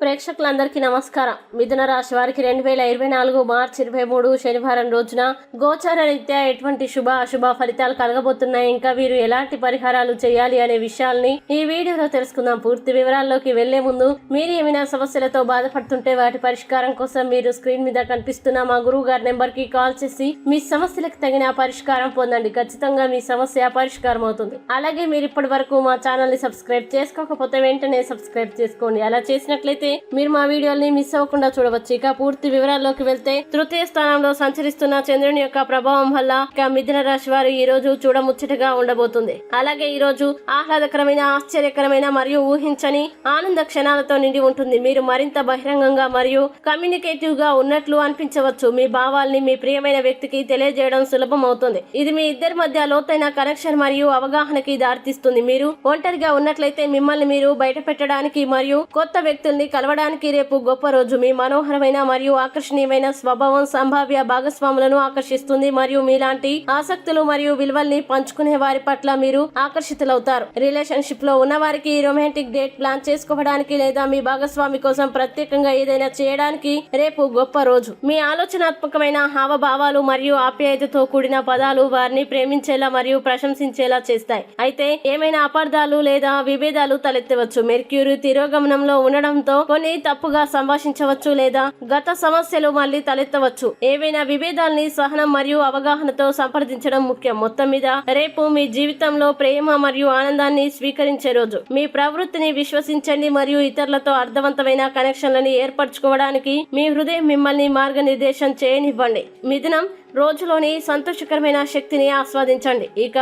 ప్రేక్షకులందరికీ నమస్కారం. మిథున రాశి వారికి 2024 మార్చి 23 శనివారం రోజున గోచార రీత్యా ఎటువంటి శుభ అశుభ ఫలితాలు కలగబోతున్నాయి, ఇంకా వీరు ఎలాంటి పరిహారాలు చేయాలి అనే విషయాల్ని ఈ వీడియోలో తెలుసుకుందాం. పూర్తి వివరాల్లోకి వెళ్లే ముందు మీరు ఏమైనా సమస్యలతో బాధపడుతుంటే వాటి పరిష్కారం కోసం మీరు స్క్రీన్ మీద కనిపిస్తున్న మా గురువు గారి నెంబర్ కి కాల్ చేసి మీ సమస్యలకు తగిన పరిష్కారం పొందండి. ఖచ్చితంగా మీ సమస్య పరిష్కారం అవుతుంది. అలాగే మీరు ఇప్పటి వరకు మా ఛానల్ ని సబ్స్క్రైబ్ చేసుకోకపోతే వెంటనే సబ్స్క్రైబ్ చేసుకోండి. అలా చేసినట్లయితే మీరు మా వీడియోల్ని మిస్ అవ్వకుండా చూడవచ్చు. ఇక పూర్తి వివరాల్లోకి వెళ్తే తృతీయ స్థానంలో సంచరిస్తున్న చంద్రుని యొక్క ప్రభావం వల్ల మిథున రాశి వారు ఈ రోజు చూడముచ్చటగా ఉండబోతుంది. అలాగే ఈ రోజు ఆహ్లాదకరమైన, ఆశ్చర్యకరమైన మరియు ఊహించని ఆనంద క్షణాలతో నిండి ఉంటుంది. మీరు మరింత బహిరంగంగా మరియు కమ్యూనికేటివ్ గా ఉన్నట్లు అనిపించవచ్చు. మీ భావాల్ని మీ ప్రియమైన వ్యక్తికి తెలియజేయడం సులభం అవుతుంది. ఇది మీ ఇద్దరి మధ్య లోతైన కనెక్షన్ మరియు అవగాహనకి దారితీస్తుంది. మీరు ఒంటరిగా ఉన్నట్లయితే మిమ్మల్ని మీరు బయట పెట్టడానికి మరియు కొత్త వ్యక్తుల్ని కలవడానికి రేపు గొప్ప రోజు. మీ మనోహరమైన మరియు ఆకర్షణీయమైన స్వభావం సంభావ్య భాగస్వాములను ఆకర్షిస్తుంది మరియు మీలాంటి ఆసక్తులు మరియు విలువల్ని పంచుకునే వారి పట్ల మీరు ఆకర్షితులవుతారు. రిలేషన్షిప్ లో ఉన్న వారికి రొమాంటిక్ డేట్ ప్లాన్ చేసుకోవడానికి లేదా మీ భాగస్వామి కోసం ప్రత్యేకంగా ఏదైనా చేయడానికి రేపు గొప్ప రోజు. మీ ఆలోచనాత్మకమైన హావభావాలు మరియు ఆప్యాయతతో కూడిన పదాలు వారిని ప్రేమించేలా మరియు ప్రశంసించేలా చేస్తాయి. అయితే ఏమైనా అపార్థాలు లేదా విభేదాలు తలెత్తవచ్చు. మెర్క్యూరీ తిరోగమనంలో ఉండడంతో కొన్ని తప్పుగా సంభాషించవచ్చు లేదా గత సమస్యలు మళ్లీ తలెత్తవచ్చు. ఏవైనా విభేదాల్ని సహనం మరియు అవగాహనతో సంప్రదించడం ముఖ్యం. మొత్తం మీద రేపు మీ జీవితంలో ప్రేమ మరియు ఆనందాన్ని స్వీకరించే రోజు. మీ ప్రవృత్తిని విశ్వసించండి మరియు ఇతరులతో అర్థవంతమైన కనెక్షన్లని ఏర్పరచుకోవడానికి మీ హృదయం మిమ్మల్ని మార్గనిర్దేశం చేయనివ్వండి. మిథునం రోజులోని సంతోషకరమైన శక్తిని ఆస్వాదించండి. ఇక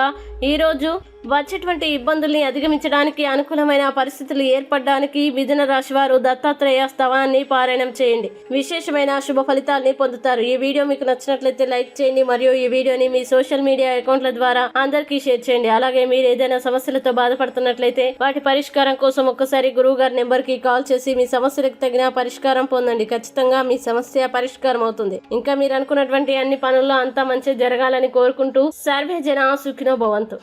ఈ రోజు వచ్చేటువంటి ఇబ్బందుల్ని అధిగమించడానికి, అనుకూలమైన పరిస్థితులు ఏర్పడడానికి మిథున రాశి వారు దత్తాత్రేయ స్తవాన్ని పారాయణం చేయండి. విశేషమైన శుభ ఫలితాలని పొందుతారు. ఈ వీడియో మీకు నచ్చినట్లయితే లైక్ చేయండి మరియు ఈ వీడియోని మీ సోషల్ మీడియా అకౌంట్ల ద్వారా అందరికీ షేర్ చేయండి. అలాగే మీరు ఏదైనా సమస్యలతో బాధపడుతున్నట్లయితే వాటి పరిష్కారం కోసం ఒక్కసారి గురువు గారి నెంబర్ కి కాల్ చేసి మీ సమస్యలకు తగిన పరిష్కారం పొందండి. ఖచ్చితంగా మీ సమస్య పరిష్కారం అవుతుంది. ఇంకా మీరు అనుకున్నటువంటి అన్ని పనుల్లో అంతా మంచి జరగాలని కోరుకుంటూ సర్వే జన సుఖినో భవంతు.